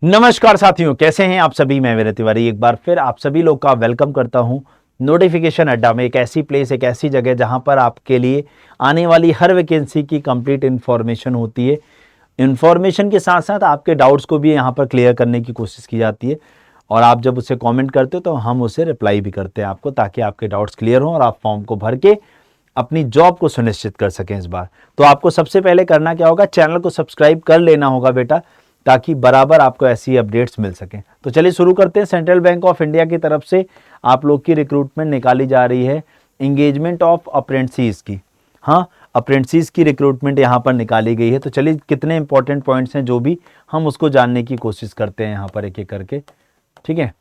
नमस्कार साथियों, कैसे हैं आप सभी। मैं विनय तिवारी एक बार फिर आप सभी लोग का वेलकम करता हूं नोटिफिकेशन अड्डा में। एक ऐसी प्लेस, एक ऐसी जगह जहां पर आपके लिए आने वाली हर वैकेंसी की कंप्लीट इन्फॉर्मेशन होती है। इन्फॉर्मेशन के साथ साथ आपके डाउट्स को भी यहां पर क्लियर करने की कोशिश की जाती है, और आप जब उसे कमेंट करते हो तो हम उसे रिप्लाई भी करते हैं आपको, ताकि आपके डाउट्स क्लियर हों और आप फॉर्म को भर के अपनी जॉब को सुनिश्चित कर सकें इस बार। तो आपको सबसे पहले करना क्या होगा, चैनल को सब्सक्राइब कर लेना होगा बेटा, ताकि बराबर आपको ऐसी अपडेट्स मिल सकें। तो चलिए शुरू करते हैं। सेंट्रल बैंक ऑफ इंडिया की तरफ से आप लोग की रिक्रूटमेंट निकाली जा रही है एंगेजमेंट ऑफ अप्रेंटिस की। हाँ, अप्रेंटिस की रिक्रूटमेंट यहाँ पर निकाली गई है। तो चलिए कितने इंपॉर्टेंट पॉइंट्स हैं जो भी, हम उसको जानने की कोशिश करते हैं यहाँ पर एक एक करके। ठीक है,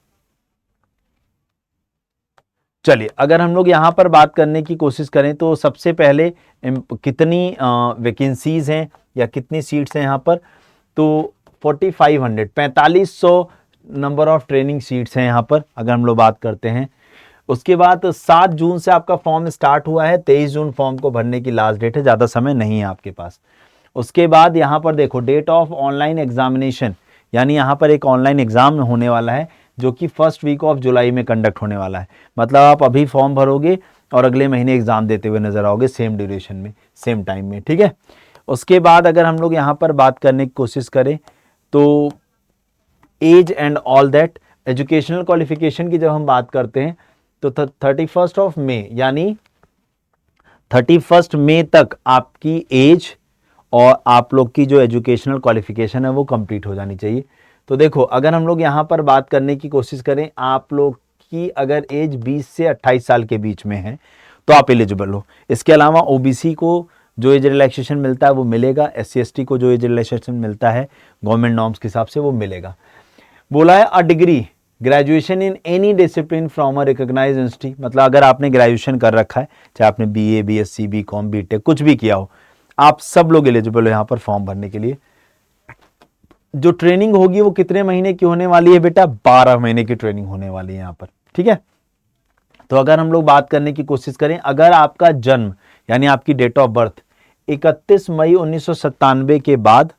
चलिए अगर हम लोग यहाँ पर बात करने की कोशिश करें तो सबसे पहले कितनी वैकेंसीज हैं या कितनी सीट्स हैं यहाँ पर, तो 4500 नंबर ऑफ ट्रेनिंग सीट्स हैं यहाँ पर अगर हम लोग बात करते हैं। उसके बाद 7 जून से आपका फॉर्म स्टार्ट हुआ है, 23 जून फॉर्म को भरने की लास्ट डेट है, ज़्यादा समय नहीं है आपके पास। उसके बाद यहाँ पर देखो डेट ऑफ ऑनलाइन एग्जामिनेशन, यानी यहाँ पर एक ऑनलाइन एग्जाम होने वाला है जो कि फर्स्ट वीक ऑफ जुलाई में कंडक्ट होने वाला है। मतलब आप अभी फॉर्म भरोगे और अगले महीने एग्जाम देते हुए नजर आओगे, सेम ड्यूरेशन में, सेम टाइम में। ठीक है, उसके बाद अगर हम लोग यहाँ पर बात करने की कोशिश करें तो age and all that, educational qualification की जब हम बात करते हैं तो 31 ऑफ मई, यानी 31 मई तक आपकी एज और आप लोग की जो एजुकेशनल क्वालिफिकेशन है वो कंप्लीट हो जानी चाहिए। तो देखो अगर हम लोग यहाँ पर बात करने की कोशिश करें, आप लोग की अगर एज 20 से 28 साल के बीच में है तो आप एलिजिबल हो। इसके अलावा ओबीसी को जो एज रिलैक्सेशन मिलता है वो मिलेगा, SC ST को जो एज रिलैक्सेशन मिलता है गवर्नमेंट नॉर्म्स के हिसाब से वो मिलेगा। बोला है a degree graduation in any discipline from a recognised institute, मतलब अगर आपने ग्रेजुएशन कर रखा है, चाहे आपने BA BSc BCom BTech कुछ भी किया हो, आप सब लोग एलिजिबल हो यहाँ पर फॉर्म भरने के लिए। जो ट्रेनिंग होगी वो कितने महीने की होने वाली है बेटा, 12 महीने की ट्रेनिंग होने वाली है यहाँ पर। ठीक है, तो अगर हम लोग बात करने की कोशिश करें, अगर आपका जन्म यानी आपकी डेट ऑफ बर्थ 31 मई 1997 के बाद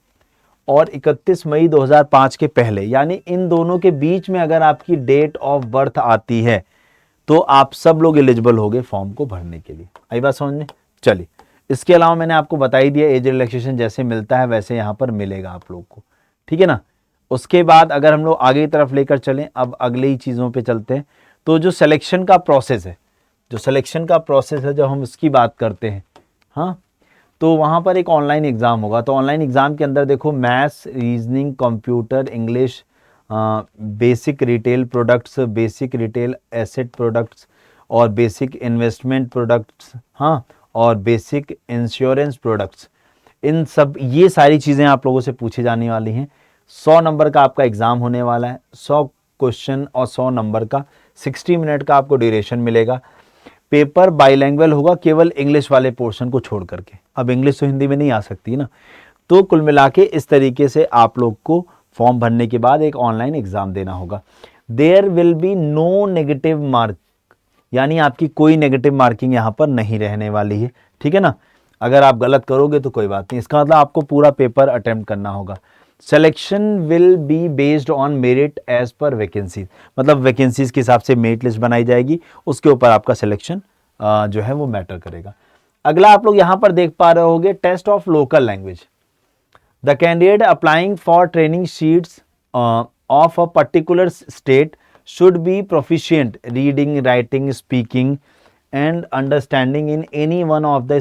और 31 मई 2005 के पहले, यानी इन दोनों के बीच में अगर आपकी डेट ऑफ बर्थ आती है तो आप सब लोग एलिजिबल होंगे फॉर्म को भरने के लिए। आई बात समझ में। चलिए, इसके अलावा मैंने आपको बता ही दिया, एज रिलैक्सेशन जैसे मिलता है वैसे यहाँ पर मिलेगा आप लोग को। ठीक है ना। उसके बाद अगर हम लोग आगे की तरफ लेकर चलें, अब अगली ही चीज़ों पे चलते हैं। तो जो सिलेक्शन का प्रोसेस है, जो सिलेक्शन का प्रोसेस है जब हम इसकी बात करते हैं, हाँ, तो वहाँ पर एक ऑनलाइन एग्ज़ाम होगा। तो ऑनलाइन एग्ज़ाम के अंदर देखो maths, reasoning, computer, English, basic retail products, basic retail asset products और बेसिक इन्वेस्टमेंट प्रोडक्ट्स, हाँ, और बेसिक इंश्योरेंस प्रोडक्ट्स, इन सब ये सारी चीज़ें आप लोगों से पूछी जाने वाली हैं। 100 नंबर का आपका एग्ज़ाम होने वाला है, 100 क्वेश्चन और 100 नंबर का, 60 मिनट का आपको ड्यूरेशन मिलेगा। पेपर बाइलैंग्वेज होगा, केवल इंग्लिश वाले पोर्शन को छोड़ करके। अब इंग्लिश तो हिंदी में नहीं आ सकती ना। तो कुल मिला के इस तरीके से आप लोग को फॉर्म भरने के बाद एक ऑनलाइन एग्जाम देना होगा। There will be no negative mark, यानी आपकी कोई नेगेटिव मार्किंग यहाँ पर नहीं रहने वाली है। ठीक है ना, अगर आप गलत करोगे तो कोई बात नहीं, इसका मतलब आपको पूरा पेपर अटेम्प्ट करना होगा। Selection will be based on merit as per vacancies, मतलब वैकेंसीज के हिसाब से मेरिट लिस्ट बनाई जाएगी, उसके ऊपर आपका सिलेक्शन जो है वो मैटर करेगा। अगला आप लोग यहाँ पर देख पा रहे होगे, test of local language. The candidate applying for training seats of a particular state should be proficient reading, writing, speaking and understanding in any one of the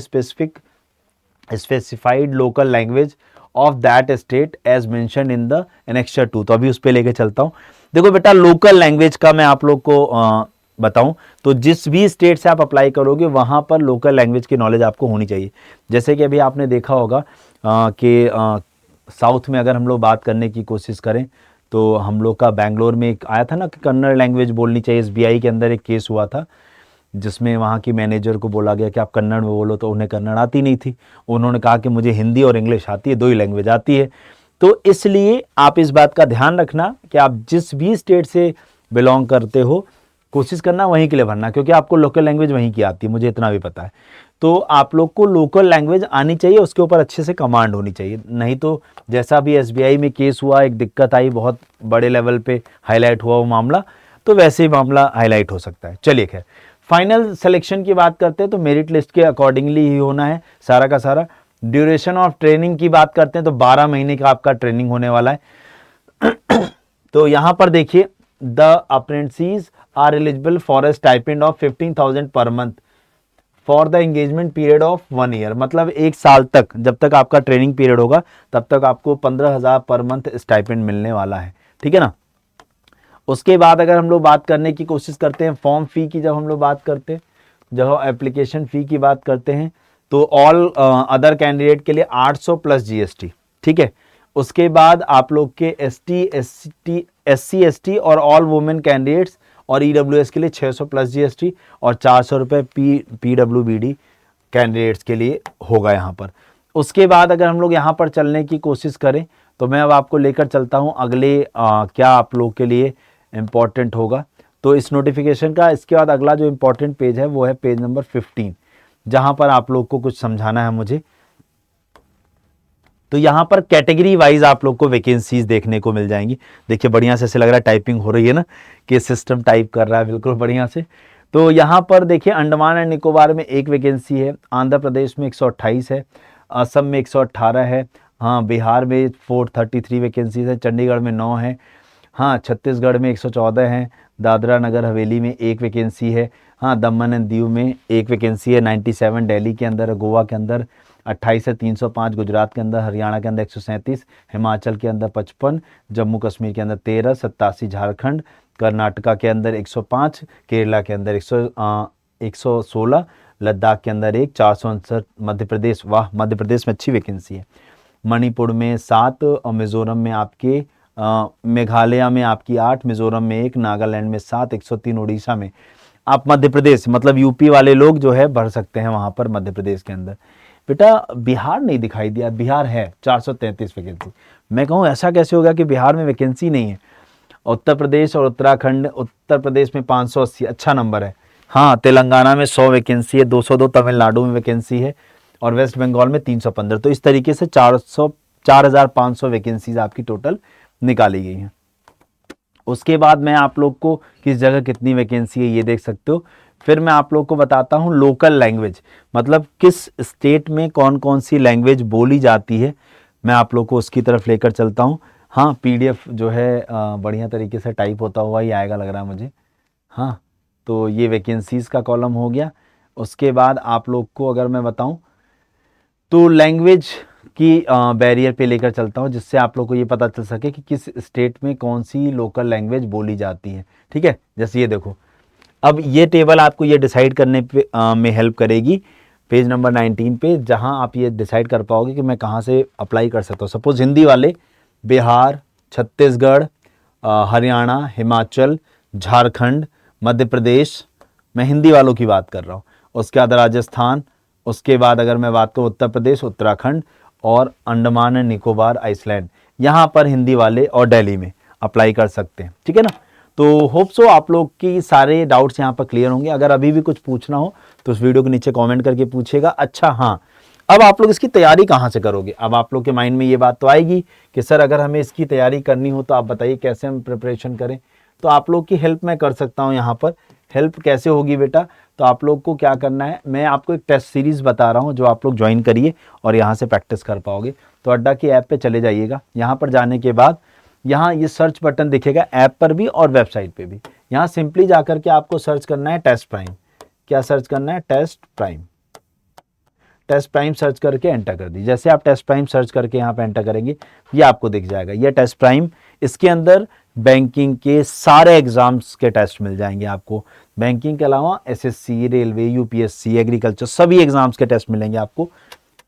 specified local language of that state as mentioned in the annexure 2। तो अभी उस पे लेके चलता हूँ। देखो बेटा, local language का मैं आप लोग को बताऊं तो जिस भी स्टेट से आप अप्लाई करोगे वहां पर लोकल लैंग्वेज की नॉलेज आपको होनी चाहिए। जैसे कि अभी आपने देखा होगा कि साउथ में अगर हम लोग बात करने की कोशिश करें तो हम लोग का बैंगलोर में एक आया था ना कि कन्नड़ लैंग्वेज बोलनी चाहिए। SBI के अंदर एक केस हुआ था जिसमें वहाँ की मैनेजर को बोला गया कि आप कन्नड़ में बोलो, तो उन्हें कन्नड़ आती नहीं थी। उन्होंने कहा कि मुझे हिंदी और इंग्लिश आती है, 2 ही लैंग्वेज आती है। तो इसलिए आप इस बात का ध्यान रखना कि आप जिस भी स्टेट से बिलोंग करते हो, कोशिश करना वहीं के लिए भरना, क्योंकि आपको लोकल लैंग्वेज वहीं की आती है, मुझे इतना भी पता है। तो आप लोग को लोकल लैंग्वेज आनी चाहिए, उसके ऊपर अच्छे से कमांड होनी चाहिए। नहीं तो जैसा भी एसबीआई में केस हुआ, एक दिक्कत आई, बहुत बड़े लेवल पे हाईलाइट हुआ वो मामला, तो वैसे ही मामला हाईलाइट हो सकता है। चलिए खैर, फाइनल सिलेक्शन की बात करते हैं तो मेरिट लिस्ट के अकॉर्डिंगली ही होना है सारा का सारा। ड्यूरेशन ऑफ ट्रेनिंग की बात करते हैं तो 12 महीने का आपका ट्रेनिंग होने वाला है। तो यहां पर देखिए, the apprentice are eligible for a stipend of 15,000 per month for the engagement period of 1 year. मतलब 1 साल तक, जब तक आपका ट्रेनिंग पीरियड होगा तब तक आपको 15,000 पर मंथ स्टाइपेंड मिलने वाला है, ठीक है ना। उसके बाद अगर हम लोग बात करने की कोशिश करते हैं फॉर्म फी की, जब हम लोग बात करते हैं, जब एप्लीकेशन फी की बात करते हैं, तो ऑल अदर कैंडिडेट के लिए 800 प्लस जीएसटी, ठीक है। उसके बाद आप लोग के एससी एसटी और ऑल वुमेन कैंडिडेट्स और ईडब्ल्यूएस के लिए 600 प्लस जीएसटी और 400 रुपये पीडब्ल्यूबीडी कैंडिडेट्स के लिए होगा यहाँ पर। उसके बाद अगर हम लोग यहाँ पर चलने की कोशिश करें तो मैं अब आपको लेकर चलता हूँ अगले क्या आप लोग के लिए इम्पॉर्टेंट होगा। तो इस नोटिफिकेशन का इसके बाद अगला जो इम्पॉर्टेंट पेज है वो है पेज नंबर 15, जहाँ पर आप लोग को कुछ समझाना है मुझे। तो यहाँ पर कैटेगरी वाइज आप लोग को वैकेंसीज देखने को मिल जाएंगी। देखिए बढ़िया से ऐसे लग रहा है टाइपिंग हो रही है ना, कि सिस्टम टाइप कर रहा है बिल्कुल बढ़िया से। तो यहाँ पर देखिए अंडमान एंड निकोबार में 1 वैकेंसी है, आंध्र प्रदेश में 128 है, असम में 118 है, हाँ बिहार में 433 वैकेंसीज है, चंडीगढ़ में 9 है, हाँ छत्तीसगढ़ में 114 है, दादरा नगर हवेली में 1 वैकेंसी है, हाँ दमन एंड दीव में 1 वैकेंसी है, 97 दिल्ली के अंदर, गोवा के अंदर 28 है, 305 गुजरात के अंदर, हरियाणा के अंदर 137, हिमाचल के अंदर 55, जम्मू कश्मीर के अंदर 13, 87 झारखंड, कर्नाटका के अंदर 105, केरला के अंदर 116, लद्दाख के अंदर 1, 469 मध्य प्रदेश, वाह मध्य प्रदेश में अच्छी वैकेंसी है, मणिपुर में 7 और मिजोरम में आपके मेघालय में आपकी 8, मिजोरम में 1, नागालैंड में 7, 103 उड़ीसा में। आप मध्य प्रदेश मतलब यूपी वाले लोग जो है भर सकते हैं वहां पर मध्य प्रदेश के अंदर। बेटा बिहार नहीं दिखाई दिया, बिहार है 433 वैकेंसी। मैं कहूँ ऐसा कैसे होगा कि बिहार में वैकेंसी नहीं है। उत्तर प्रदेश और उत्तराखंड, उत्तर प्रदेश में 580 अच्छा नंबर है, हाँ तेलंगाना में 100 वैकेंसी है, 202 तमिलनाडु में वैकेंसी है और वेस्ट बंगाल में 315। तो इस तरीके से 4,500 वैकेंसीज आपकी टोटल निकाली गई हैं। उसके बाद मैं आप लोग को किस जगह कितनी वैकेंसी है ये देख सकते हो। फिर मैं आप लोग को बताता हूँ लोकल लैंग्वेज, मतलब किस स्टेट में कौन कौन सी लैंग्वेज बोली जाती है, मैं आप लोग को उसकी तरफ लेकर चलता हूँ। हाँ पीडीएफ जो है बढ़िया तरीके से टाइप होता हुआ ही आएगा लग रहा है मुझे। हाँ तो ये वैकेंसीज़ का कॉलम हो गया। उसके बाद आप लोग को अगर मैं बताऊँ तो लैंग्वेज की बैरियर पे लेकर चलता हूँ, जिससे आप लोग को ये पता चल सके कि किस स्टेट में कौन सी लोकल लैंग्वेज बोली जाती है, ठीक है। जैसे ये देखो, अब ये टेबल आपको ये डिसाइड करने पे में हेल्प करेगी पेज नंबर 19 पे, जहाँ आप ये डिसाइड कर पाओगे कि मैं कहाँ से अप्लाई कर सकता हूँ। सपोज हिंदी वाले बिहार, छत्तीसगढ़, हरियाणा, हिमाचल, झारखंड, मध्य प्रदेश, मैं हिंदी वालों की बात कर रहा हूँ। उसके बाद राजस्थान, उसके बाद अगर मैं बात करूँ उत्तर प्रदेश, उत्तराखंड और अंडमान एंड निकोबार, आइसलैंड, यहाँ पर हिंदी वाले और दिल्ली में अप्लाई कर सकते हैं, ठीक है ना। तो होप सो आप लोग की सारे डाउट्स यहाँ पर क्लियर होंगे। अगर अभी भी कुछ पूछना हो तो उस वीडियो के नीचे कमेंट करके पूछेगा। अच्छा हाँ, अब आप लोग इसकी तैयारी कहाँ से करोगे? अब आप लोग के माइंड में ये बात तो आएगी कि सर अगर हमें इसकी तैयारी करनी हो तो आप बताइए कैसे हम प्रिपरेशन करें। तो आप लोग की हेल्प मैं कर सकता हूँ यहाँ पर। हेल्प कैसे होगी बेटा? तो आप लोग को क्या करना है, मैं आपको एक टेस्ट सीरीज़ बता रहा हूँ जो आप लोग ज्वाइन करिए और यहाँ से प्रैक्टिस कर पाओगे। तो अड्डा की ऐप पे चले जाइएगा। यहाँ पर जाने के बाद यहाँ ये सर्च बटन दिखेगा ऐप पर भी और वेबसाइट पे भी। यहाँ सिंपली जाकर के आपको सर्च करना है टेस्ट प्राइम। क्या सर्च करना है? Test prime. Test prime search करके एंटर कर दीजिए। जैसे आप टेस्ट प्राइम सर्च करके यहाँ पे एंटर करेंगे ये आपको दिख जाएगा, ये टेस्ट प्राइम। इसके अंदर बैंकिंग के सारे एग्जाम्स के टेस्ट मिल जाएंगे आपको। बैंकिंग के अलावा एसएससी, रेलवे, यूपीएससी, एग्रीकल्चर, सभी एग्जाम्स के टेस्ट मिलेंगे आपको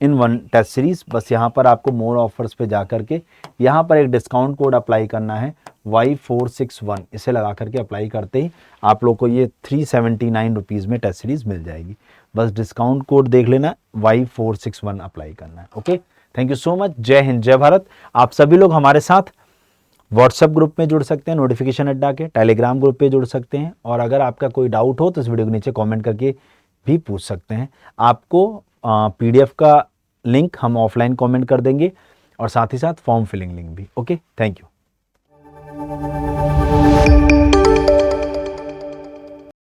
इन वन टेस्ट सीरीज। बस यहाँ पर आपको मोर ऑफर्स पे जा करके यहाँ पर एक डिस्काउंट कोड अप्लाई करना है Y461। इसे लगा करके अप्लाई करते ही आप लोग को ये 379 रुपीज़ में टेस्ट सीरीज मिल जाएगी। बस डिस्काउंट कोड देख लेना, Y461 अप्लाई करना है। Okay, thank you so much. जय हिंद, जय भारत। आप सभी लोग हमारे साथ व्हाट्सएप ग्रुप में जुड़ सकते हैं नोटिफिकेशन अड्डा के, टेलीग्राम ग्रुप पे जुड़ सकते हैं, और अगर आपका कोई डाउट हो तो इस वीडियो के नीचे कमेंट करके भी पूछ सकते हैं। आपको पीडीएफ का लिंक हम ऑफलाइन कमेंट कर देंगे और साथ ही साथ फॉर्म फिलिंग लिंक भी। Okay, thank you.